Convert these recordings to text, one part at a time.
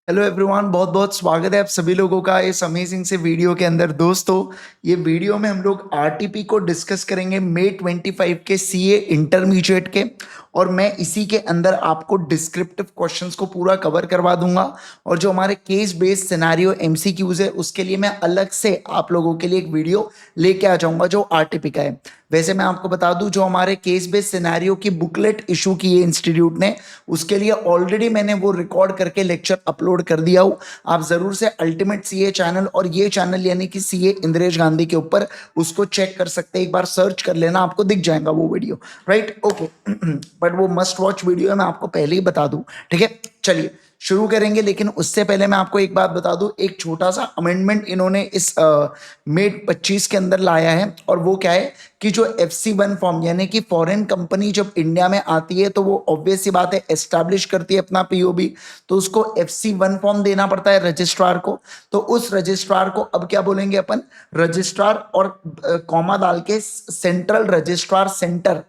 Hello everyone, बहुत बहुत स्वागत है आप सभी लोगों का इस अमेजिंग से वीडियो के अंदर। दोस्तों, ये वीडियो में हम लोग आरटीपी को डिस्कस करेंगे मई 25 के सीए इंटरमीडिएट के। और मैं इसी के अंदर आपको डिस्क्रिप्टिव क्वेश्चंस को पूरा कवर करवा दूंगा। और जो हमारे केस बेस्ड सिनेरियो एमसीक्यूज है उसके लिए मैं अलग से आप लोगों के लिए एक वीडियो लेके आ जाऊंगा जो आरटीपी का है। वैसे मैं आपको बता दूं, जो हमारे केस बेस्ड सिनेरियो की बुकलेट इशू की है इंस्टीट्यूट ने, उसके लिए ऑलरेडी मैंने वो रिकॉर्ड करके लेक्चर अपलोड कर दिया हूं। आप जरूर से अल्टीमेट सीए चैनल और ये चैनल यानी कि सीए इंद्रेश गांधी के ऊपर उसको चेक कर सकते हैं। एक बार सर्च कर लेना, आपको दिख जाएगा वो वीडियो। Right, okay. बट वो मस्ट वॉच वीडियो है, मैं आपको पहले ही बता दूं। ठीक है, चलिए शुरू करेंगे। लेकिन उससे पहले मैं आपको एक बात बता दूं, एक छोटा सा अमेंडमेंट इन्होंने इस मेड 25 के अंदर लाया है। और वो क्या है कि जो FC1 फॉर्म यानी कि फॉरेन कंपनी जब इंडिया में आती है तो वो ऑब्वियस सी बात है एस्टैब्लिश करती है अपना पीओबी। तो उसको FC1 फॉर्म देना पड़ता है रजिस्ट्रार को। तो उस रजिस्ट्रार को अब क्या बोलेंगे अपन, रजिस्ट्रार और कॉमा डाल के सेंट्रल रजिस्ट्रार सेंटर,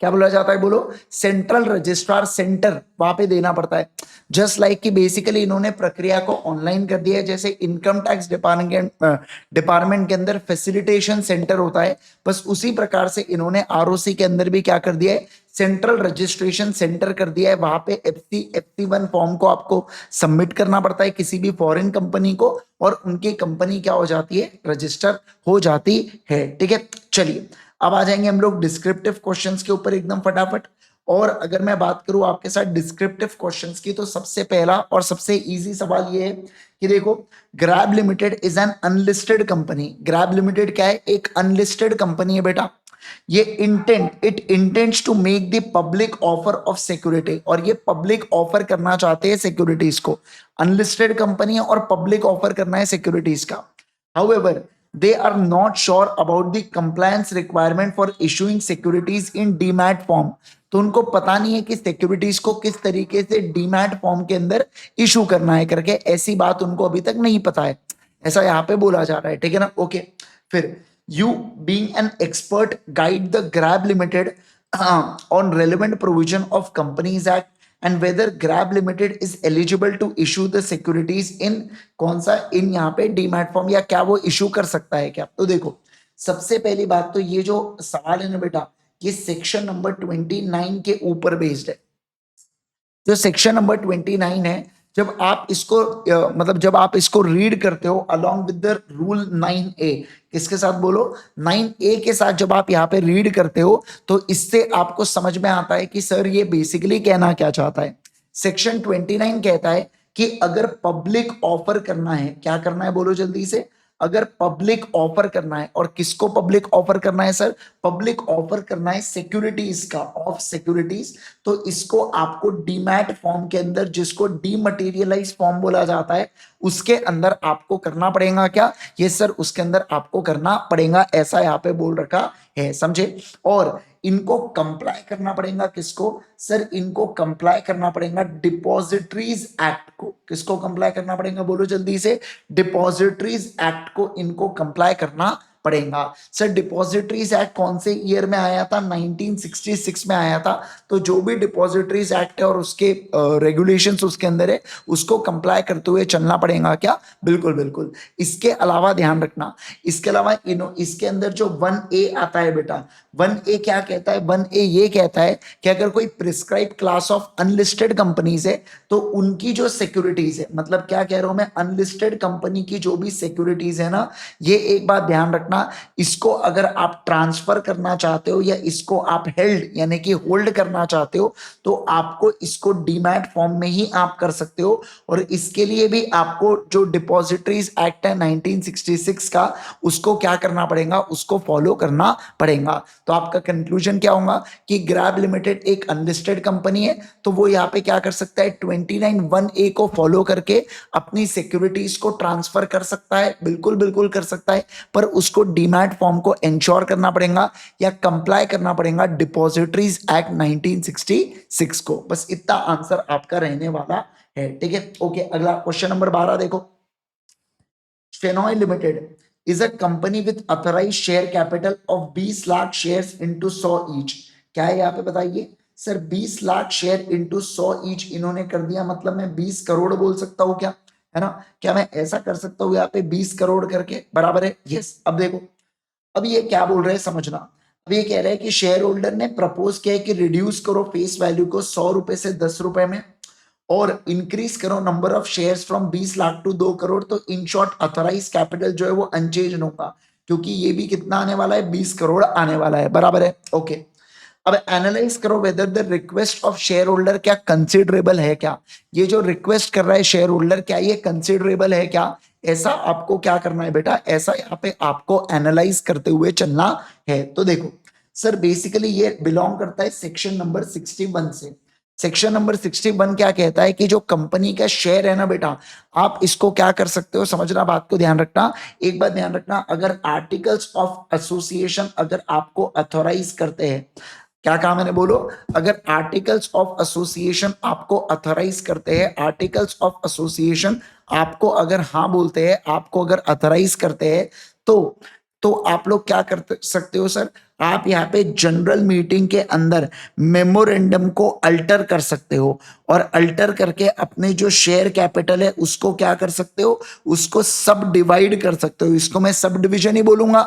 क्या बोला जाता है बोलो, सेंट्रल रजिस्ट्रार सेंटर वहां पे देना पड़ता है। जस्ट लाइक कि बेसिकली इन्होंने प्रक्रिया को ऑनलाइन कर दिया है। जैसे इनकम टैक्स डिपार्टमेंट के अंदर फैसिलिटेशन सेंटर होता है, बस उसी प्रकार से इन्होंने आरओसी के अंदर भी क्या कर दिया है, सेंट्रल रजिस्ट्रेशन सेंटर कर दिया है। वहां पे FC1 फॉर्म को आपको सबमिट करना पड़ता है किसी भी फॉरेन कंपनी को, और उनकी कंपनी क्या हो जाती है, रजिस्टर हो जाती है। ठीक है, चलिए अब आ जाएंगे हम लोग डिस्क्रिप्टिव क्वेश्चंस के ऊपर एकदम फटाफट। और अगर मैं बात करूं आपके साथ डिस्क्रिप्टिव क्वेश्चंस की, तो सबसे पहला और सबसे इजी सवाल ये है कि देखो, Grab Limited is an unlisted company. Grab Limited क्या है, एक अनलिस्टेड कंपनी है बेटा। ये it intends to make the public offer of security, और ये पब्लिक ऑफर करना चाहते हैं सिक्योरिटीज को। अनलिस्टेड कंपनी है और पब्लिक ऑफर करना है सिक्योरिटीज का। However, they are not sure about the compliance requirement for issuing securities in demat form. तो उनको पता नहीं है कि सिक्योरिटीज को किस तरीके से डीमैट फॉर्म के अंदर इशू करना है करके, ऐसी बात उनको अभी तक नहीं पता है। ऐसा यहाँ पे बोला जा रहा है, ठीक है ना। ओके, फिर you being an expert guide the grab limited on relevant provision of Companies Act and whether Grab Limited is eligible to issue the securities in कौन सा, इन यहाँ पे डीमैट फॉर्म, या क्या वो इशू कर सकता है क्या। तो देखो, सबसे पहली बात तो ये जो सवाल है ना बेटा, ये सेक्शन नंबर 29 के ऊपर बेस्ड है। जो सेक्शन नंबर 29 है, जब आप इसको मतलब जब आप इसको रीड करते हो along with the rule 9A, किसके साथ बोलो, 9A के साथ जब आप यहाँ पे रीड करते हो तो इससे आपको समझ में आता है कि सर ये बेसिकली कहना क्या चाहता है। सेक्शन 29 कहता है कि अगर पब्लिक ऑफर करना है, क्या करना है बोलो जल्दी से, अगर पब्लिक ऑफर करना है, और किसको पब्लिक ऑफर करना है सर, पब्लिक ऑफर करना है सिक्योरिटीज का, ऑफ सिक्योरिटीज। तो इसको आपको डीमैट फॉर्म के अंदर, जिसको डीमटेरियलाइज फॉर्म बोला जाता है, उसके अंदर आपको करना पड़ेगा क्या, ये सर उसके अंदर आपको करना पड़ेगा, ऐसा यहाँ पे बोल रखा है, समझे। और इनको कंप्लाई करना पड़ेगा किसको सर, इनको कंप्लाई करना पड़ेगा डिपॉजिटरीज एक्ट को। किसको कंप्लाई करना पड़ेगा बोलो जल्दी से, डिपॉजिटरीज एक्ट को इनको कंप्लाई करना पड़ेगा। सर डिपॉजिटरीज एक्ट कौन से ईयर में आया था, 1966 में आया था। तो जो भी डिपॉजिटरीज एक्ट है और उसके रेगुलेशंस उसके अंदर है, उसको कंप्लाई करते हुए चलना पड़ेगा क्या, बिल्कुल बिल्कुल। इसके अलावा ध्यान रखना, इसके अलावा इसके अंदर जो 1A आता है बेटा, 1A क्या कहता है, 1A ये कहता है कि अगर कोई prescribe class of unlisted companies है तो उनकी जो सिक्योरिटीज है, मतलब क्या कह रहा हूं मैं, अनलिस्टेड कंपनी की जो भी सिक्योरिटीज है ना, ये एक बात ध्यान रखना, इसको अगर आप ट्रांसफर करना चाहते हो या इसको आप हेल्ड यानी कि होल्ड करना चाहते हो, तो आपको इसको डीमैट फॉर्म में ही आप कर सकते हो। और इसके लिए भी आपको जो डिपॉजिटरीज एक्ट है 1966 का, उसको क्या करना पड़ेगा, उसको फॉलो करना पड़ेगा। तो आपका कंक्लूजन क्या होगा कि ग्रैब लिमिटेड एक अनलिस्टेड कंपनी है, तो वो यहाँ पे क्या कर सकता है, 29(1)(a) को फॉलो करके अपनी सिक्योरिटीज को ट्रांसफर कर सकता है, बिल्कुल बिल्कुल कर सकता है। पर उसको डीमैट फॉर्म को इंश्योर करना पड़ेगा या कंप्लाई करना पड़ेगा डिपॉजिटरीज एक्ट 1966 को। बस इतना आंसर आपका रहने वाला है, ठीक है। ओके, अगला क्वेश्चन नंबर 12 देखो। Shenoy Limited is a company with authorized share capital of 20 lakh shares into 100 each. क्या है यहाँ पे बताइए, sir 20 lakh share into 100 each इन्होंने कर दिया, मतलब मैं 20 करोड़ बोल सकता हूँ क्या, है ना? क्या मैं ऐसा कर सकता हूँ यहाँ पे 20 करोड़ करके, बराबर है? यस। अब देखो, अब ये क्या बोल रहे हैं समझना। अब ये कह रहे हैं कि शेयर होल्डर ने प्रपोज किया है कि रिड्यूस करो फेस वैल्यू को 100 रुपए से 10 रुपए में, और इंक्रीज करो number of shares from 20 lakh to 2 crore. तो इन शॉर्ट ऑथराइज कैपिटल जो है वो अनचेंज होगा, क्योंकि ये भी कितना आने वाला है, 20 करोड़ आने वाला है, बराबर है? ओके। अब एनालाइज करो whether the request of share holder क्या कंसिडरेबल है क्या, ये जो रिक्वेस्ट कर रहा है शेयर होल्डर क्या ये कंसिडरेबल है क्या, ऐसा आपको क्या करना है बेटा, ऐसा यहाँ पे आपको एनालाइज करते हुए चलना है। तो देखो सर बेसिकली ये बिलोंग करता है सेक्शन नंबर 61 से। सेक्शन नंबर 61 क्या कहता है कि जो कंपनी का शेयर है ना बेटा, आप इसको क्या कर सकते हो, समझना, बात को ध्यान रखना। एक बात ध्यान रखना, अगर आर्टिकल्स ऑफ एसोसिएशन अगर आपको अथोराइज करते हैं, क्या कहा मैंने, बोलो, अगर आर्टिकल्स ऑफ एसोसिएशन आपको अथोराइज करते हैं, आर्टिकल्स ऑफ एसोसिएशन आपको अगर हाँ बोलते हैं, आपको अगर अथोराइज करते हैं, तो आप लोग क्या कर सकते हो सर, आप यहाँ पे जनरल मीटिंग के अंदर मेमोरेंडम को अल्टर कर सकते हो, और अल्टर करके अपने जो शेयर कैपिटल है उसको क्या कर सकते हो, उसको सब डिवाइड कर सकते हो। इसको मैं सब डिविजन ही बोलूंगा,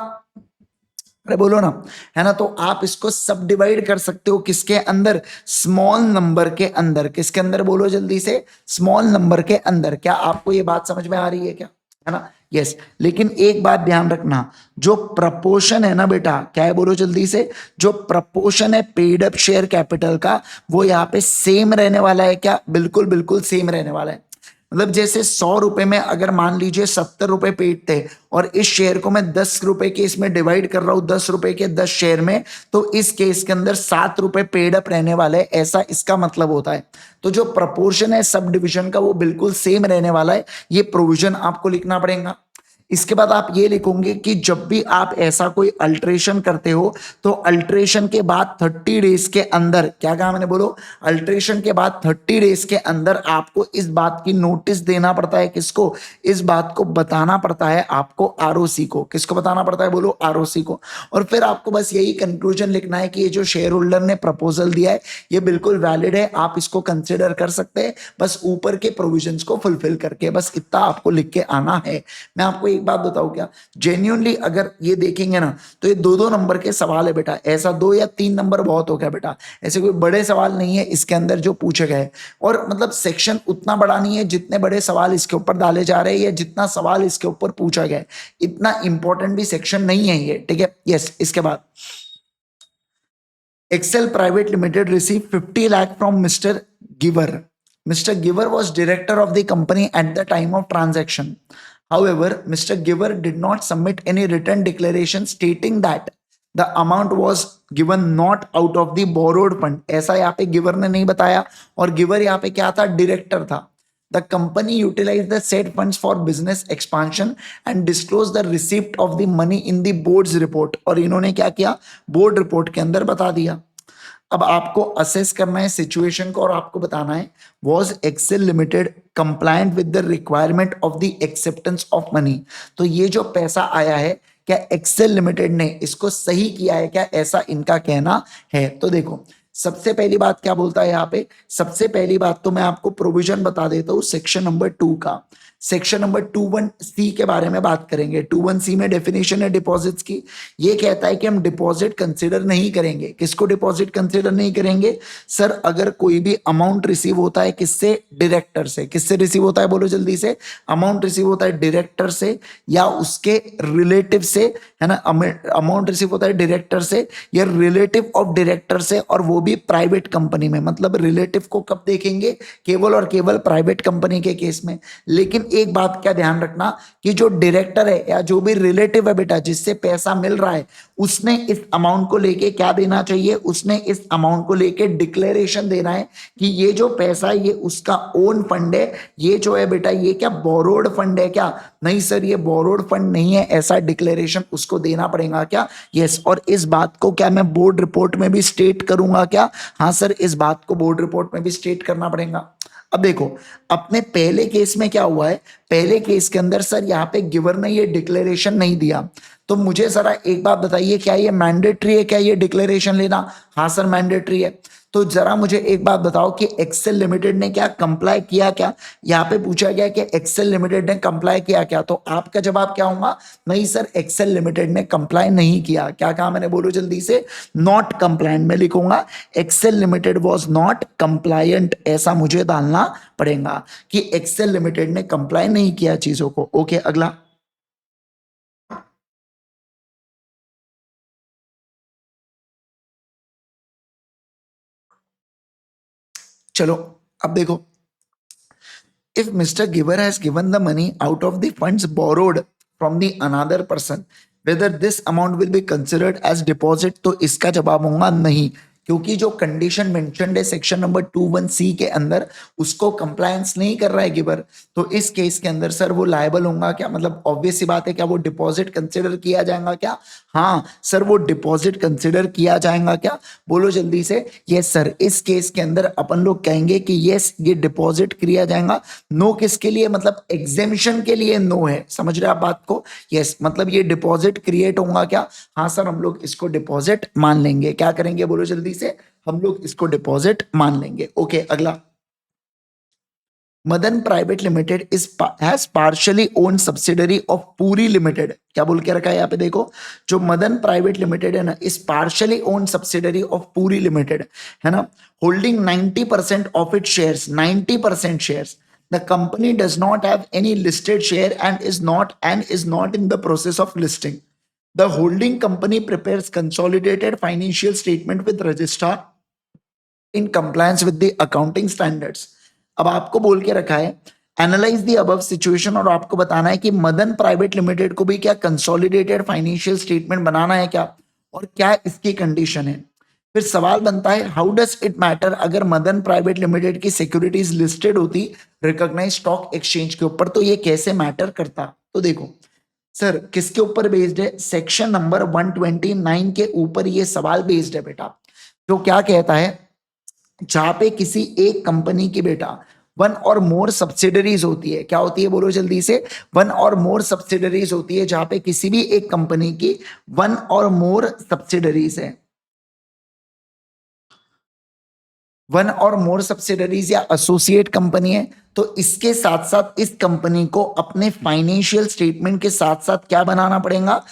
अरे बोलो ना, है ना? तो आप इसको सब डिवाइड कर सकते हो किसके अंदर, स्मॉल नंबर के अंदर। किसके अंदर, बोलो जल्दी से, स्मॉल नंबर के अंदर। क्या आपको ये बात समझ में आ रही है क्या, है ना? यस। लेकिन एक बात ध्यान रखना, जो प्रपोर्शन है ना बेटा, क्या है, बोलो जल्दी से, जो प्रपोर्शन है पेड अप शेयर कैपिटल का, वो यहाँ पे सेम रहने वाला है क्या, बिल्कुल बिल्कुल सेम रहने वाला है। मतलब जैसे 100 रुपए में अगर मान लीजिए 70 रुपए पेड थे, और इस शेयर को मैं 10 रुपए के इसमें डिवाइड कर रहा हूं, 10 रुपए के 10 शेयर में, तो इस केस के अंदर 7 रुपए पेड अप रहने वाले, ऐसा इसका मतलब होता है। तो जो प्रपोर्शन है सब डिविजन का वो बिल्कुल सेम रहने वाला है, ये प्रोविजन आपको लिखना पड़ेगा। इसके बाद आप ये लिखोगे कि जब भी आप ऐसा कोई अल्ट्रेशन करते हो, तो अल्ट्रेशन के बाद 30 डेज के अंदर, क्या कहा मैंने, बोलो, अल्ट्रेशन के बाद 30 डेज के अंदर आपको इस बात की नोटिस देना पड़ता है, किसको, इस बात को बताना पड़ता है आपको, आरओसी को। किसको बताना पड़ता है, बोलो, आरओसी को। और फिर आपको बस यही कंक्लूजन लिखना है कि ये जो शेयर होल्डर ने प्रपोजल दिया है ये बिल्कुल वैलिड है, आप इसको कंसिडर कर सकते हैं, बस ऊपर के प्रोविजंस को फुलफिल करके, बस इतना आपको लिख के आना है। मैं आपको एक बात बताऊं क्या, जेन्युइनली अगर ये देखेंगे ना, तो ये 2-2 नंबर के सवाल है बेटा, ऐसा 2 या 3 नंबर बहुत हो गया बेटा, ऐसे कोई बड़े सवाल नहीं है इसके अंदर जो पूछे गए। और मतलब सेक्शन उतना बड़ा नहीं है जितने बड़े सवाल इसके ऊपर डाले जा रहे हैं, या जितना सवाल इसके ऊपर पूछा गया है, इतना इंपॉर्टेंट भी सेक्शन नहीं है ये, ठीक है? यस। इसके बाद Excel Private Limited received 50 lakh from Mr. Giver. Mr. Giver was director of the company at the time of transaction. However, Mr. Giver did not submit any written declaration stating that the amount was given not out of the borrowed fund. ऐसा यहाँ पे giver ने नहीं बताया, और giver यहाँ पे क्या था, डायरेक्टर था। The company utilized the said funds for business expansion and disclosed the receipt of the money in the board's report. और इन्होंने क्या किया, बोर्ड रिपोर्ट के अंदर बता दिया। अब आपको असेस करना है सिचुएशन को, और आपको बताना है, was Excel Limited compliant with the requirement of the acceptance of money. तो ये जो पैसा आया है, क्या एक्सेल लिमिटेड ने इसको सही किया है क्या, ऐसा इनका कहना है। तो देखो सबसे पहली बात क्या बोलता है यहाँ पे, सबसे पहली बात तो मैं आपको प्रोविजन बता देता हूँ सेक्शन नंबर 2 का। सेक्शन नंबर 21C के बारे में बात करेंगे। 21C में डेफिनेशन है डिपॉजिट्स की। ये कहता है कि हम डिपॉजिट कंसीडर नहीं करेंगे। किसको डिपॉजिट कंसीडर नहीं करेंगे सर, अगर कोई भी अमाउंट रिसीव होता है किससे, डायरेक्टर से। किससे रिसीव होता है, बोलो जल्दी से, अमाउंट रिसीव होता है डायरेक्टर से या उसके रिलेटिव से, है ना? अमाउंट रिसीव होता है डायरेक्टर से या रिलेटिव ऑफ डायरेक्टर से, और वो भी प्राइवेट कंपनी में। मतलब रिलेटिव को कब देखेंगे, केवल और केवल प्राइवेट कंपनी के केस में। लेकिन एक बात क्या ध्यान रखना कि जो डायरेक्टर है या जो भी रिलेटिव है बेटा जिससे पैसा मिल रहा है, उसने इस अमाउंट को लेके क्या देना चाहिए, उसने इस अमाउंट को लेके डिक्लेरेशन देना है कि ये जो पैसा है ये उसका ओन फंड है, ये जो है बेटा ये क्या बोरोड फंड है क्या, नहीं सर ये बोरोड फंड नहीं है, ऐसा डिक्लेरेशन उसको देना पड़ेगा क्या, यस। और इस बात को क्या मैं बोर्ड रिपोर्ट में भी स्टेट करूंगा क्या, हाँ सर इस बात को बोर्ड रिपोर्ट में भी स्टेट करना पड़ेगा। अब देखो अपने पहले केस में क्या हुआ है, पहले केस के अंदर सर यहाँ पे गिवर ने ये डिक्लेरेशन नहीं दिया, तो मुझे जरा एक बात बताइए क्या ये मैंडेटरी है क्या ये डिक्लेरेशन लेना, हाँ सर मैंडेटरी है। तो जरा मुझे एक बात बताओ कि एक्सेल लिमिटेड ने क्या कंप्लाई किया क्या? यहाँ पे पूछा गया कि एक्सेल लिमिटेड ने कंप्लाई किया क्या, तो आपका जवाब क्या होगा? नहीं सर, एक्सेल लिमिटेड ने कंप्लाई नहीं किया। क्या कहा मैंने, बोलो जल्दी से? नॉट कंप्लायंट में लिखूंगा, Excel Limited was not compliant, ऐसा मुझे डालना पड़ेगा कि एक्सेल लिमिटेड ने कंप्लाई नहीं किया चीजों को। ओके, अगला। चलो अब देखो, if Mr. Giver has given the money out of the funds borrowed from the another person, whether this amount will be considered as deposit, तो इसका जवाब होगा नहीं, क्योंकि जो कंडीशन मेंशन्ड है सेक्शन नंबर 21C के अंदर, उसको कंप्लायंस नहीं कर रहा है गिवर, तो इस केस के अंदर सर वो लायबल होगा क्या? मतलब ऑब्वियस सी बात है, क्या वो डिपॉजिट कंसिडर किया जाएगा क्या? हाँ सर, वो डिपॉजिट कंसिडर किया जाएगा क्या? बोलो जल्दी से। यस सर, इस केस के अंदर अपन लोग कहेंगे कि यस, ये डिपॉजिट किया जाएगा। नो किसके लिए? मतलब एग्जेम्पशन के लिए नो है, समझ रहे आप बात को? यस, मतलब ये डिपॉजिट क्रिएट होगा क्या? हाँ सर, हम लोग इसको डिपॉजिट मान लेंगे। क्या करेंगे बोलो जल्दी से? हम लोग इसको डिपॉजिट मान लेंगे। ओके, अगला। Madan private limited is has partially own subsidiary of पूरी लिमिटेड। क्या बोल के रखा है यहाँ पे देखो, जो मदन प्राइवेट लिमिटेड है ना, is partially own subsidiary of पूरी लिमिटेड, है ना, holding 90% of it shares, 90% shares. The company does not have any listed share and is not in the process of listing. The holding company prepares consolidated financial statement with registrar in compliance with the accounting standards. अब आपको बोल के रखा है analyse the above situation, और आपको बताना है कि मदन प्राइवेट लिमिटेड को भी क्या कंसोलिडेटेड फाइनेंशियल स्टेटमेंट बनाना है क्या, और क्या इसकी कंडीशन है। फिर सवाल बनता है, हाउ डज इट मैटर अगर मदन प्राइवेट लिमिटेड की सिक्योरिटीज लिस्टेड होती रिकॉग्नाइज स्टॉक एक्सचेंज के ऊपर, तो ये कैसे मैटर करता? तो देखो सर, किसके ऊपर बेस्ड है? सेक्शन नंबर 129 के ऊपर ये सवाल बेस्ड है बेटा, जो क्या कहता है, जहां पे किसी एक कंपनी की बेटा वन और मोर सब्सिडरीज होती है। क्या होती है बोलो जल्दी से? वन और मोर सब्सिडरीज होती है, जहां पे किसी भी एक कंपनी की वन और मोर सब्सिडरीज है, वन और मोर सब्सिडरीज या एसोसिएट कंपनी है, तो इसके साथ साथ इस कंपनी को अपने फाइनेंशियल स्टेटमेंट के साथ साथ क्या बनाना पड़ेगा?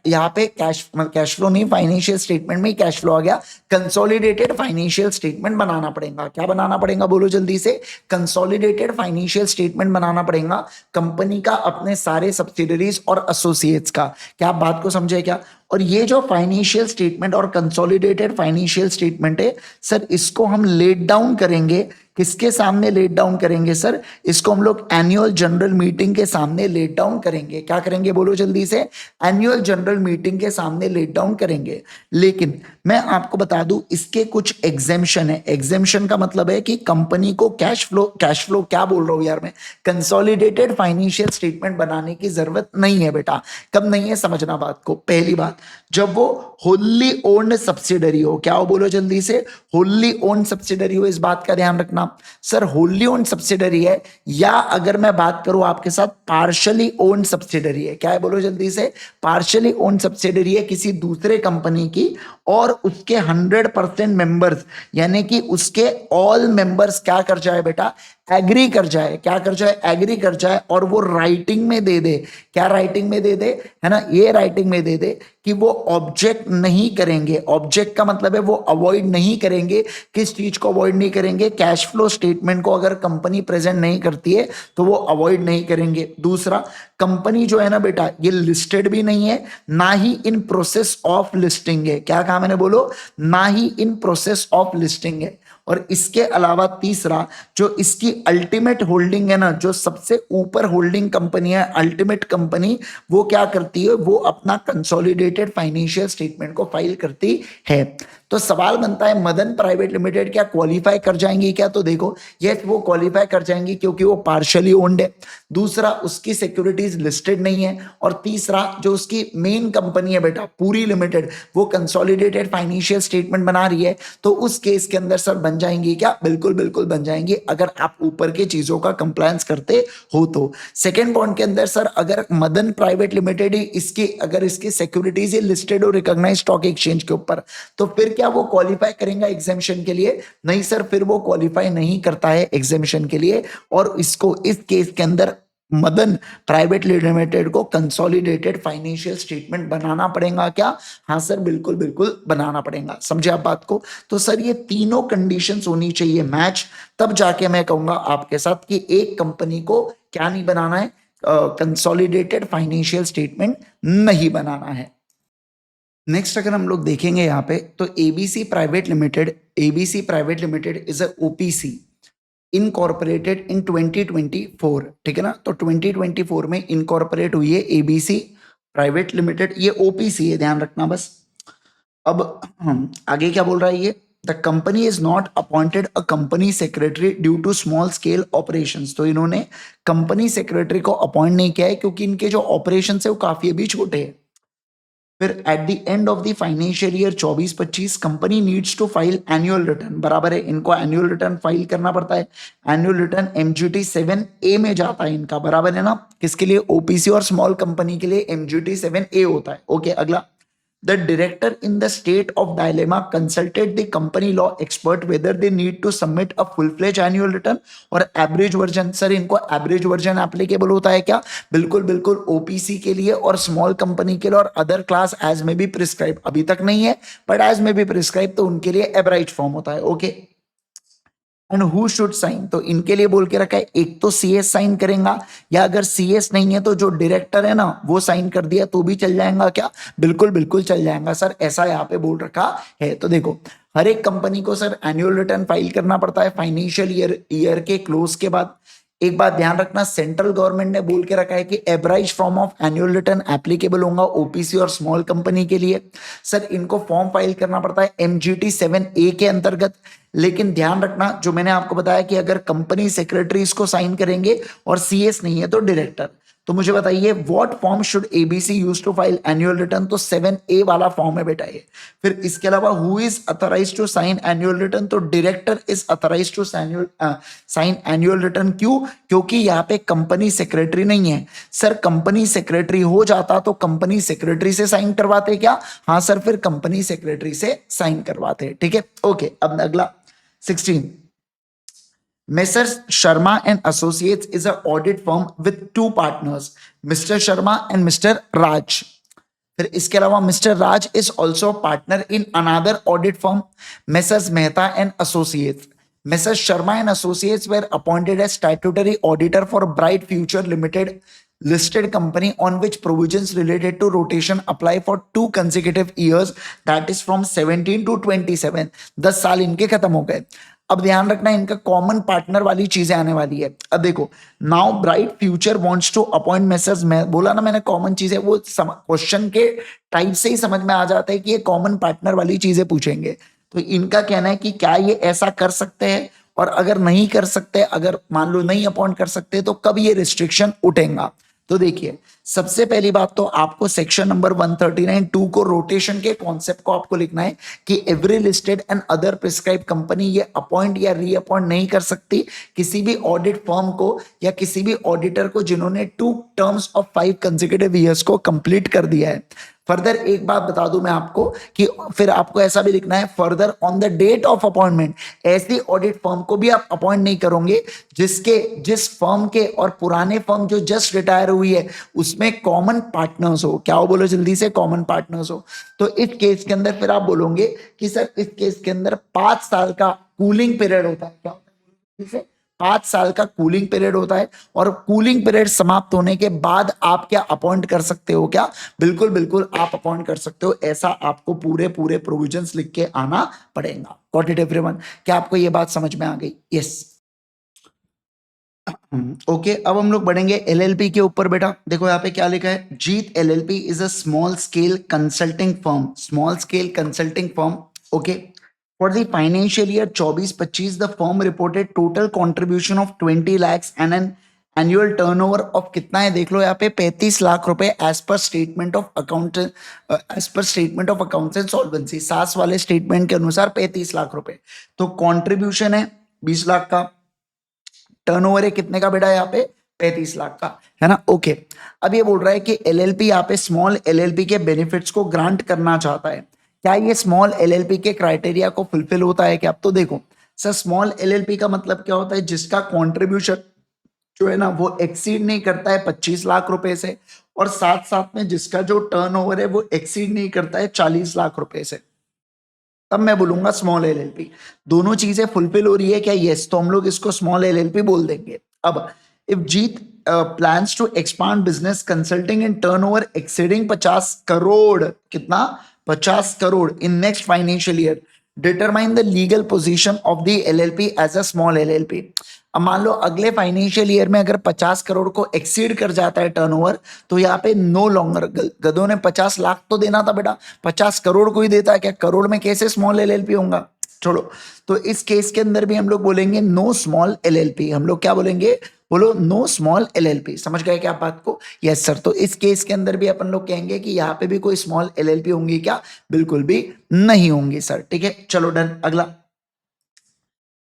यहाँ पे कैश फ्लो नहीं, फाइनेंशियल स्टेटमेंट में कैश फ्लो आ गया, कंसोलिडेटेड फाइनेंशियल स्टेटमेंट बनाना पड़ेगा। क्या बनाना पड़ेगा बोलो जल्दी से? कंसोलिडेटेड फाइनेंशियल स्टेटमेंट बनाना पड़ेगा कंपनी का, अपने सारे सब्सिडरीज और एसोसिएट्स का। क्या आप बात को समझे क्या? और ये जो फाइनेंशियल स्टेटमेंट और कंसोलिडेटेड फाइनेंशियल स्टेटमेंट है सर, इसको हम लेट डाउन करेंगे। किसके सामने लेट डाउन करेंगे सर? इसको हम लोग एनुअल जनरल मीटिंग के सामने लेट डाउन करेंगे। क्या करेंगे बोलो जल्दी से? एनुअल जनरल मीटिंग के सामने लेट डाउन करेंगे। लेकिन मैं आपको बता दूं, इसके कुछ एग्जेम्पशन है। एग्जेम्पशन का मतलब है कि कंपनी को कैश फ्लो क्या बोल रहा हूं यार मैं, कंसोलिडेटेड फाइनेंशियल स्टेटमेंट बनाने की जरूरत नहीं है बेटा। कब नहीं है, समझना बात को। पहली बात, जब वो होली ओन्ड सब्सिडरी हो। क्या हो बोलो जल्दी से? होली ओन्ड सब्सिडरी हो, इस बात का ध्यान रखना सर। होली ओन्ड सब्सिडरी है, या अगर मैं बात करूं आपके साथ, पार्शियली ओन्ड सब्सिडरी है। क्या है बोलो जल्दी से? पार्शियली ओन्ड सब्सिडरी है किसी दूसरे कंपनी की, और उसके 100% मेंबर्स, यानी कि उसके ऑल मेंबर्स क्या कर जाए बेटा? एग्री कर जाए। क्या कर जाए? एग्री कर जाए, और वो राइटिंग में दे दे। क्या राइटिंग में दे दे? है ना, ये राइटिंग में दे दे कि वो ऑब्जेक्ट नहीं करेंगे। ऑब्जेक्ट का मतलब है वो अवॉइड नहीं करेंगे। किस चीज को अवॉइड नहीं करेंगे? कैश फ्लो स्टेटमेंट को अगर कंपनी प्रेजेंट नहीं करती है तो वो अवॉइड नहीं करेंगे। दूसरा, कंपनी जो है ना बेटा, ये लिस्टेड भी नहीं है, ना ही इन प्रोसेस ऑफ लिस्टिंग है। क्या कहा मैंने बोलो? ना ही इन प्रोसेस ऑफ लिस्टिंग है। और इसके अलावा तीसरा, जो इसकी अल्टीमेट होल्डिंग है ना, जो सबसे ऊपर होल्डिंग कंपनी है, अल्टीमेट कंपनी, वो क्या करती है? वो अपना कंसोलिडेटेड फाइनेंशियल स्टेटमेंट को फाइल करती है। तो सवाल बनता है, मदन प्राइवेट लिमिटेड क्या क्वालिफाई कर जाएंगी क्या? तो देखो, यस वो क्वालिफाई कर जाएंगी, क्योंकि वो पार्शियली ओन्ड है। दूसरा, उसकी सिक्योरिटीज लिस्टेड नहीं है। और तीसरा, जो उसकी मेन कंपनी है बेटा पूरी लिमिटेड, वो कंसोलिडेटेड फाइनेंशियल स्टेटमेंट बना रही है। तो उस केस के अंदर सर बन बन जाएंगी क्या? बिल्कुल बिल्कुल बन जाएंगी, अगर आप ऊपर के चीजों का कंप्लायंस करते हो तो। सेकेंड पॉइंट के अंदर सर, अगर मदन प्राइवेट लिमिटेड ही इसकी अगर इसकी सिक्योरिटीज लिस्टेड और रिकॉग्नाइज्ड स्टॉक एक्सचेंज के ऊपर, तो फिर क्या वो क्वालिफाई करेगा एग्जामिशन के लिए? नहीं सर, फिर वो क्वालिफाई नहीं करता है एग्जामिशन के लिए, और इसको इस केस के अंदर मदन प्राइवेट लिमिटेड को कंसोलिडेटेड फाइनेंशियल स्टेटमेंट बनाना पड़ेगा क्या? हाँ सर, बिल्कुल बिल्कुल बनाना पड़ेगा। समझे आप बात को? तो सर ये तीनों कंडीशंस होनी चाहिए मैच, तब जाके मैं कहूंगा आपके साथ कि एक कंपनी को क्या नहीं बनाना है, कंसोलिडेटेड फाइनेंशियल स्टेटमेंट नहीं बनाना है। नेक्स्ट अगर हम लोग देखेंगे यहाँ पे, तो ABC private limited is a OPC incorporated in 2024, ठीक है ना? तो 2024 में इनकॉर्पोरेट हुई है एबीसी प्राइवेट लिमिटेड, ये ओपीसी है, ध्यान रखना बस। अब आगे क्या बोल रहा है ये? The company is not appointed a company secretary due to small scale operations, तो इन्होंने कंपनी सेक्रेटरी को अपॉइंट नहीं किया है क्योंकि इनके जो ऑपरेशन है वो काफी अभी छोटे हैं। फिर at the end of the financial year 24-25 company needs to file annual return, बराबर है, इनको एनुअल रिटर्न फाइल करना पड़ता है। एनुअल रिटर्न एमजीटी 7A में जाता है इनका, बराबर है ना? किसके लिए? ओपीसी और स्मॉल कंपनी के लिए एमजीटी 7A होता है। ओके, अगला। The director in the state of dilemma consulted the company law expert whether they need to submit a full-fledged annual return और एवरेज वर्जन। सर इनको एवरेज वर्जन एप्लीकेबल होता है क्या? बिल्कुल बिल्कुल, ओपीसी के लिए और स्मॉल कंपनी के लिए और अदर क्लास एज में भी प्रिस्क्राइब, अभी तक नहीं है बट एज में भी प्रिस्क्राइब, तो उनके लिए एवरेज फॉर्म होता है। Okay, and who should sign, तो इनके लिए बोल के रखा है, एक तो सीएस साइन करेगा, या अगर सीएस नहीं है तो जो डायरेक्टर है ना वो साइन कर दिया तो भी चल जाएगा क्या? बिल्कुल बिल्कुल चल जाएगा सर, ऐसा यहाँ पे बोल रखा है। तो देखो, हर एक कंपनी को सर एनुअल रिटर्न फाइल करना पड़ता है फाइनेंशियल ईयर के क्लोज के बाद। एक बात ध्यान रखना, सेंट्रल गवर्नमेंट ने बोल के रखा है कि average form of annual return applicable होगा ओपीसी और स्मॉल कंपनी के लिए। सर इनको फॉर्म फाइल करना पड़ता है एमजीटी 7A के अंतर्गत। लेकिन ध्यान रखना, जो मैंने आपको बताया कि अगर कंपनी सेक्रेटरी इसको साइन करेंगे और सीएस नहीं है तो डायरेक्टर। तो मुझे बताइए, what form should ABC use to file annual return? तो 7A वाला फॉर्म है बेटा ये। फिर इसके अलावा who is authorise to sign annual return? तो director is authorise to sign annual return. क्यों? क्योंकि यहाँ पे कंपनी सेक्रेटरी नहीं है। सर कंपनी सेक्रेटरी हो जाता तो कंपनी सेक्रेटरी से साइन करवाते क्या? हाँ सर, फिर कंपनी सेक्रेटरी से साइन करवाते। ठीक है, ओके। अब अगला 16, Messrs. Sharma and Associates is an audit firm with two partners, Mr. Sharma and Mr. Raj. फिर इसके अलावा mister Raj is also partner in another audit firm, Messrs. Mehta and Associates. Messrs. Sharma and Associates were appointed as statutory auditor for Bright Future Limited listed company on which provisions related to rotation apply for 2 consecutive years, that is from 17 to 27। 10 साल इनके खत्म हो गए। अब ध्यान रखना, इनका common partner वाली चीजें आने वाली है। अब देखो, now bright future wants to appoint messrs, मैं बोला ना मैंने कॉमन चीजें, वो क्वेश्चन के टाइप से ही समझ में आ जाता है कि ये कॉमन पार्टनर वाली चीजें पूछेंगे। तो इनका कहना है कि क्या ये ऐसा कर सकते हैं, और अगर नहीं कर सकते, अगर मान लो नहीं अपॉइंट कर सकते, तो कब ये रिस्ट्रिक्शन उठेगा? तो देखिए, सबसे पहली बात तो आपको सेक्शन नंबर 139(2) को रोटेशन के कॉन्सेप्ट को आपको लिखना है कि every listed and other prescribe company ये अपॉइंट या रीअपॉइंट नहीं कर सकती किसी भी ऑडिट फर्म को या किसी भी ऑडिटर को जिन्होंने 2 टर्म्स ऑफ 5 कंसेक्यूटिव ईयर्स को कंप्लीट कर दिया है। फर्दर एक बात बता दूं मैं आपको कि फिर आपको ऐसा भी लिखना है, further on the date of appointment, ऐसी ऑडिट फर्म को भी आप अपॉइंट नहीं करोगे जिस फर्म के और पुराने फर्म जो जस्ट रिटायर हुई है उसमें कॉमन पार्टनर्स हो। क्या हो? बोलो जल्दी से, कॉमन पार्टनर्स हो। तो इस केस के अंदर फिर आप बोलोगे कि सर इस केस के अंदर 5 साल का कूलिंग पीरियड होता है। क्या होता है? 5 साल का कूलिंग पीरियड होता है, और कूलिंग पीरियड समाप्त होने के बाद आप क्या अपॉइंट कर सकते हो? क्या? बिल्कुल बिल्कुल आप अपॉइंट कर सकते हो। ऐसा आपको पूरे पूरे प्रोविजंस लिख के आना पड़ेगा। Got it everyone? क्या आपको ये बात समझ में आ गई? Yes, okay. अब हम लोग बढ़ेंगे एलएलपी के ऊपर। बेटा देखो यहाँ पे क्या लिखा है, Jeet LLP is a small scale consulting firm, small scale consulting firm. Okay, for the financial year 24-25 the firm reported total contribution of 20 lakhs and an annual turnover of कितना है देख लो यहाँ पे 35 लाख रुपए as per statement of account, as per statement of accounts and solvency, सास वाले statement के अनुसार 35 लाख रुपए। तो कंट्रीब्यूशन है 20 लाख का, टर्नओवर है कितने का बेटा यहाँ पे 35 लाख का, है ना। ओके, अब ये बोल रहा है कि एलएलपी यहाँ पे स्मॉल एलएलपी के बेनिफिट्स को ग्रांट करना चाहता है, क्या ये स्मॉल एलएलपी के क्राइटेरिया को फुलफिल होता है क्या? अब तो देखो सर, स्मॉल एलएलपी का मतलब क्या होता है, जिसका कॉन्ट्रीब्यूशन जो है ना वो एक्सीड नहीं करता है 25 लाख रुपए से, और साथ साथ में जिसका जो टर्नओवर है वो एक्सीड नहीं करता है 40 लाख रुपए से, तब मैं बोलूंगा स्मॉल एलएलपी। दोनों चीजें फुलफिल हो रही है क्या? यस, तो हम लोग इसको स्मॉल एलएलपी बोल देंगे। अब if Jeet plans to expand business consulting in turnover exceeding 50 crore, कितना 50 crore in next financial year, determine the legal position of the LLP as a small LLP. अब मान लो अगले फाइनेंशियल ईयर में अगर 50 करोड़ को एक्सीड कर जाता है टर्नओवर, तो यहाँ पे नो लॉन्गर, गधों ने 50 लाख तो देना था बेटा, 50 करोड़ को ही देता है क्या? करोड़ में कैसे स्मॉल एलएलपी होगा? छोड़ो। तो इस केस के अंदर भी हम लोग बोलेंगे नो स्मॉल एलएलपी। हम लोग क्या बोलेंगे? बोलो नो स्मॉल एलएलपी। समझ गए क्या आप बात को? Yes sir. तो इस केस के अंदर भी अपन लोग कहेंगे कि यहाँ पे भी कोई स्मॉल एलएलपी होंगी क्या? बिल्कुल भी नहीं होंगी सर। ठीक है, चलो डन। अगला,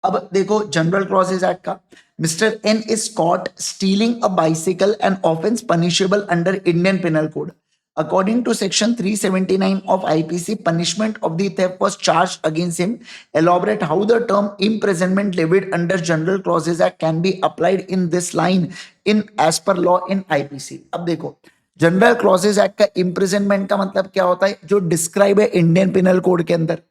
अब देखो जनरल क्लॉजेज एक्ट का, mister N is caught stealing a bicycle and offence punishable under Indian penal code. According to section 379 of IPC, punishment of the theft was charged against him. Elaborate how the term imprisonment levied under General Clauses Act can be applied in this line in as per law in IPC. अब देखो general clauses act का imprisonment का मतलब क्या होता है? जो describe है इंडियन पिनल कोड के अंदर।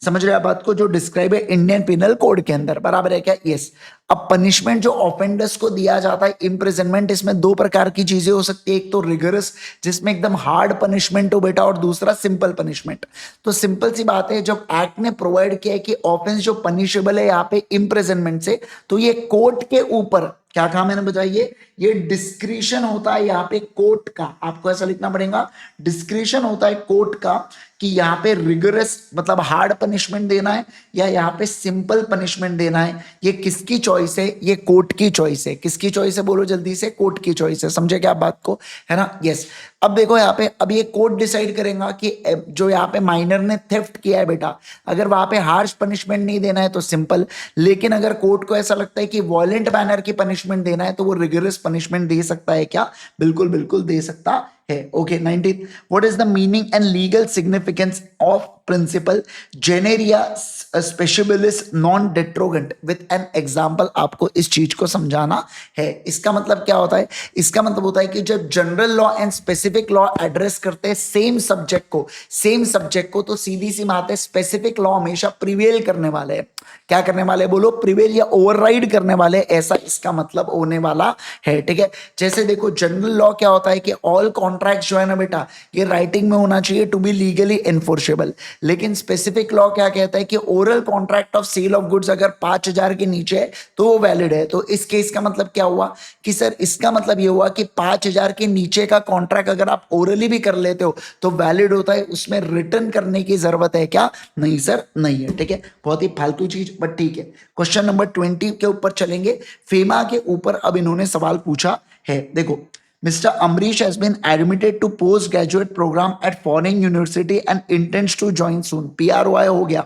समझ रहे हैं बात को? जो डिस्क्राइब है इंडियन पिनल कोड के अंदर, बराबर है क्या? यस। अब पनिशमेंट जो ऑफेंडर्स को दिया जाता है इम्प्रिजनमेंट, इसमें दो प्रकार की चीजें हो सकती है, एक तो रिगरस जिसमें एकदम हार्ड पनिशमेंट हो बेटा, और दूसरा सिंपल पनिशमेंट। तो सिंपल सी बात है, जब एक्ट ने प्रोवाइड किया है कि ऑफेंस जो पनिशेबल है यहाँ पे इम्प्रिजनमेंट से, तो ये कोर्ट के ऊपर क्या कहा मैंने बताइए? ये डिस्क्रिशन होता है यहाँ पे कोर्ट का। आपको ऐसा लिखना पड़ेगा, डिस्क्रिशन होता है कोर्ट का कि यहाँ पे रिगरस मतलब हार्ड पनिशमेंट देना है या यहाँ पे सिंपल पनिशमेंट देना है। ये किसकी चॉइस है? ये कोर्ट की चॉइस है। किसकी चॉइस है? बोलो जल्दी से। कोर्ट की चॉइस है। समझे क्या आप बात को? है ना। यस। अब देखो यहाँ पे, अब ये कोर्ट डिसाइड करेगा कि जो यहाँ पे माइनर ने थेफ्ट किया है बेटा, अगर वहां पे हार्श पनिशमेंट नहीं देना है तो सिंपल, लेकिन अगर कोर्ट को ऐसा लगता है कि वॉयलेंट मैनर की पनिशमेंट देना है तो वो रिगरस पनिशमेंट दे सकता है क्या? बिल्कुल बिल्कुल दे सकता है। Okay, 19, what is the meaning and legal significance of principle generalia specialibus non derogant with an example? आपको इस चीज को समझाना है। इसका मतलब क्या होता है? इसका मतलब होता है कि जब general law and specific law address करते हैं सेम सब्जेक्ट को, तो सीधी सी बात है स्पेसिफिक लॉ हमेशा प्रिवेल करने वाले हैं। क्या करने वाले? बोलो प्रिवेल या ओवरराइड करने वाले, ऐसा इसका मतलब होने वाला है। ठीक है, जैसे देखो जनरल लॉ क्या होता है कि ऑल कॉन्ट्रैक्ट्स जो है ना बेटा, ये राइटिंग में होना चाहिए टू बी लीगली एनफोर्सेबल, लेकिन स्पेसिफिक लॉ क्या कहता है कि oral contract of sale of goods अगर 5,000 के नीचे है तो वो वैलिड है। तो इस केस का मतलब क्या हुआ कि सर, इसका मतलब ये हुआ कि 5,000 के नीचे का कॉन्ट्रैक्ट अगर आप ओरली भी कर लेते हो तो वैलिड होता है, उसमें रिटर्न करने की जरूरत है क्या? नहीं सर, नहीं है। ठीक है, बहुत ही फालतू चीज, बट ठीक है। क्वेश्चन नंबर 20 के ऊपर चलेंगे। फेमा के ऊपर अब इन्होंने सवाल पूछा है। देखो, Mr. Amrish has been admitted to postgraduate program at foreign university and intends to join soon. PROI हो गया।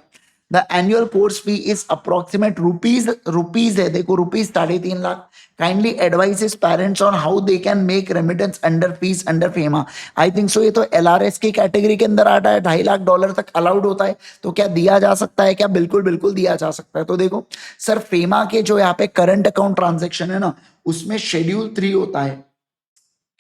The annual course fee is approximate rupees है, देखो rupees 3.5 lakh. Kindly advise his parents on how they can make remittance under fees under FEMA. I think so ये तो LRS की category के अंदर आता है। $2.5 लाख तक अलाउड होता है, तो क्या दिया जा सकता है क्या? बिल्कुल बिल्कुल दिया जा सकता है। तो देखो सर, फेमा के जो यहाँ पे करंट अकाउंट ट्रांजेक्शन है ना, उसमें शेड्यूल 3 होता है।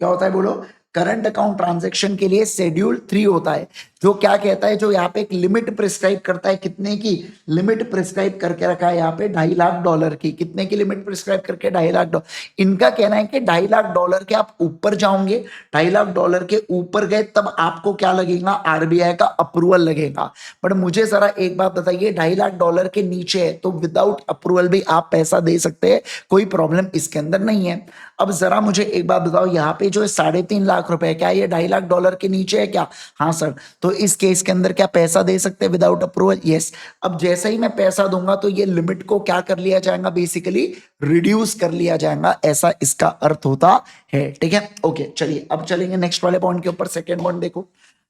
क्या होता है? बोलो। करंट अकाउंट ट्रांजैक्शन के लिए शेड्यूल 3 होता है, जो क्या कहता है, जो यहाँ पे एक लिमिट प्रिस्क्राइब करता है। कितने की लिमिट प्रिस्क्राइब करके रखा है यहाँ पे? $2.5 लाख की। कितने की लिमिट प्रिस्क्राइब करके? $2.5 लाख। इनका कहना है कि $2.5 लाख के आप ऊपर जाओगे, $2.5 लाख के ऊपर गए तब आपको क्या लगेगा? आरबीआई का अप्रूवल लगेगा। बट मुझे जरा एक बात बताइए, $2.5 लाख के नीचे है तो विदाउट अप्रूवल भी आप पैसा दे सकते हैं, कोई प्रॉब्लम इसके अंदर नहीं है। अब जरा मुझे एक बात बताओ, यहाँ पे जो 3.5 लाख लाख रुपए, क्या ये $2.5 लाख के नीचे है क्या? हाँ सर। तो इस केस के अंदर क्या पैसा दे सकते हैं विदाउट अप्रूवल? यस। अब जैसे ही मैं पैसा दूंगा तो ये लिमिट को क्या कर लिया जाएगा, बेसिकली रिड्यूस कर लिया जाएगा, ऐसा इसका अर्थ होता है। ठीक है, ओके चलिए अब चलेंगे नेक्स्ट वाले पॉइंट के ऊपर। सेकेंड पॉइंट देखो,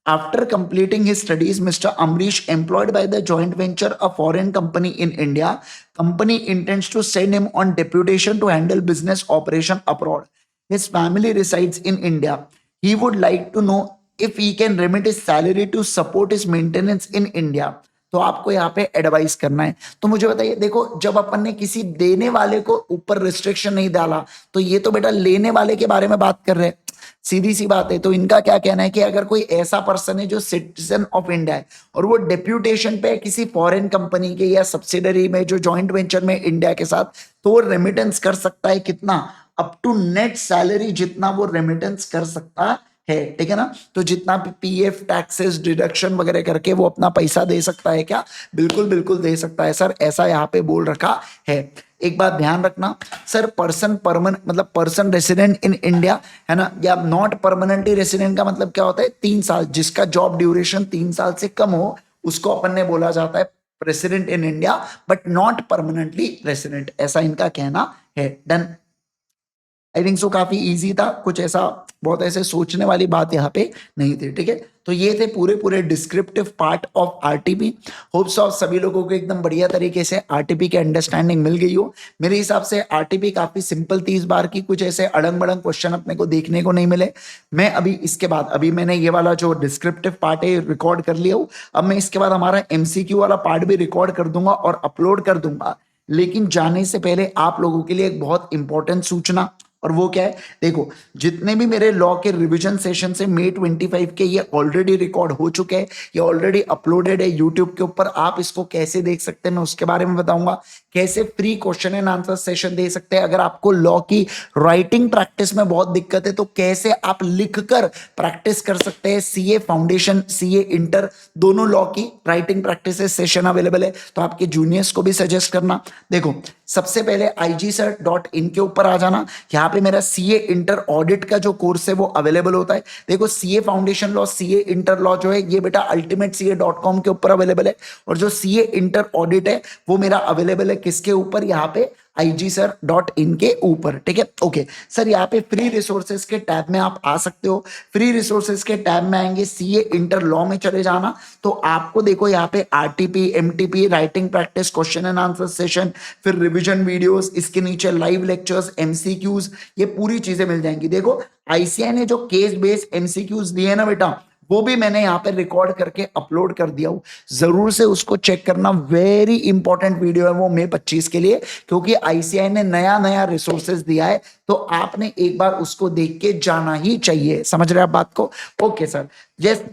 after completing his studies, Mr. Amrish, employed by the joint venture, a foreign company in India, company intends to send him on deputation to handle business operation abroad. His family resides in India. He would like to know if he can remit his salary to support his maintenance in India. तो आपको यहाँ पे advice करना है। तो मुझे बताइए, देखो जब अपन ने किसी देने वाले को ऊपर रिस्ट्रिक्शन नहीं डाला, तो ये तो बेटा लेने वाले के बारे में बात कर रहे हैं, सीधी सी बात है। तो इनका क्या कहना है कि अगर कोई ऐसा पर्सन है जो सिटीजन ऑफ इंडिया है और वो डेप्यूटेशन पे है किसी फॉरेन कंपनी के या सब्सिडरी में जो जॉइंट वेंचर में इंडिया के साथ, तो वो रेमिटेंस कर सकता है कितना, अप टू नेट सैलरी जितना वो रेमिटेंस कर सकता है। ठीक है ना, तो जितना भी पीएफ टैक्सेस डिडक्शन वगैरह करके वो अपना पैसा दे सकता है क्या? बिल्कुल बिल्कुल दे सकता है सर, ऐसा यहाँ पे बोल रखा है। एक बात ध्यान रखना सर, पर्सन परमानेंट मतलब पर्सन रेसिडेंट इन इंडिया है ना, या नॉट परमानेंटली रेसिडेंट का मतलब क्या होता है? 3 साल, जिसका जॉब ड्यूरेशन 3 साल से कम हो उसको अपन ने बोला जाता है resident in India, but not permanently resident, ऐसा इनका कहना है। डन, आई थिंक सो काफी इजी था, कुछ ऐसा बहुत ऐसे सोचने वाली बात यहाँ पे नहीं थी। ठीक है, तो ये थे पूरे पूरे descriptive part of RTP. Hopes of सभी लोगों को एकदम बढ़िया तरीके से आरटीपी की अंडरस्टैंडिंग मिल गई हो। मेरे हिसाब से आरटीपी काफी सिंपल थी इस बार की, कुछ ऐसे अड़ंग बड़ंग क्वेश्चन अपने को देखने को नहीं मिले। मैं अभी इसके बाद, अभी मैंने ये वाला जो डिस्क्रिप्टिव पार्ट है रिकॉर्ड कर लिया हूँ, अब मैं इसके बाद हमारा एमसीक्यू वाला पार्ट भी रिकॉर्ड कर दूंगा और अपलोड कर दूंगा। लेकिन जाने से पहले आप लोगों के लिए एक बहुत इंपॉर्टेंट सूचना, और वो क्या है, देखो जितने भी मेरे लॉ के रिवीजन सेशन से May 25 के, ये ऑलरेडी रिकॉर्ड हो चुके हैं, ये ऑलरेडी अपलोडेड है यूट्यूब के ऊपर। आप इसको कैसे देख सकते हैं मैं उसके बारे में बताऊंगा, कैसे free question and answer session दे सकते हैं। अगर आपको लॉ की राइटिंग प्रैक्टिस में बहुत दिक्कत है तो कैसे आप लिखकर प्रैक्टिस कर सकते हैं। सीए फाउंडेशन, सीए इंटर, दोनों लॉ की राइटिंग प्रैक्टिस सेशन अवेलेबल है, तो आपके जूनियर्स को भी सजेस्ट करना। देखो सबसे पहले igsir.in के ऊपर आ जाना, यहाँ पे मेरा सीए इंटर ऑडिट का जो कोर्स है वो अवेलेबल होता है। देखो CA foundation law, CA inter law जो है ये बेटा ultimatece.com के ऊपर अवेलेबल है, और जो सीए इंटर ऑडिट है वो मेरा अवेलेबल है किसके ऊपर, यहाँ पे igsir.in के ऊपर। ठीक है, ओके सर, यहाँ पे फ्री रिसोर्सेज के टैब में आप आ सकते हो। फ्री रिसोर्सेज के टैब में आएंगे, सीए इंटर लॉ में चले जाना, तो आपको देखो यहाँ पे RTP, MTP, writing practice, question and answer session, फिर रिवीजन वीडियोस, इसके नीचे लाइव लेक्चर्स, एमसीक्यूज, ये पूरी चीजें मिल जाएंगी। देखो आईसीआई ने जो केस बेस्ड एमसीक्यूज दिए ना बेटा, वो भी मैंने यहाँ पे रिकॉर्ड करके अपलोड कर दिया हूँ, जरूर से उसको चेक करना। वेरी इंपॉर्टेंट वीडियो है वो May 25 के लिए, क्योंकि आईसीआई ने नया नया रिसोर्सेज दिया है, तो आपने एक बार उसको देख के जाना ही चाहिए। समझ रहे आप बात को? ओके सर, यस,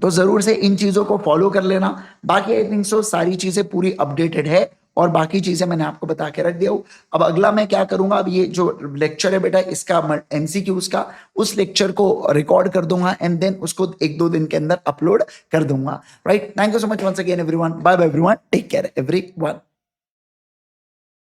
तो जरूर से इन चीजों को फॉलो कर लेना। बाकी आई थिंक सो सारी चीजें पूरी अपडेटेड है, और बाकी चीजें मैंने आपको बता के रख दिया हूं। अब अगला मैं क्या करूंगा, अब ये जो लेक्चर है बेटा इसका एमसीक्यूज का, उस लेक्चर को रिकॉर्ड कर दूंगा एंड देन उसको 1-2 दिन के अंदर अपलोड कर दूंगा। Right, thank you so much once again everyone, bye bye everyone, take care everyone.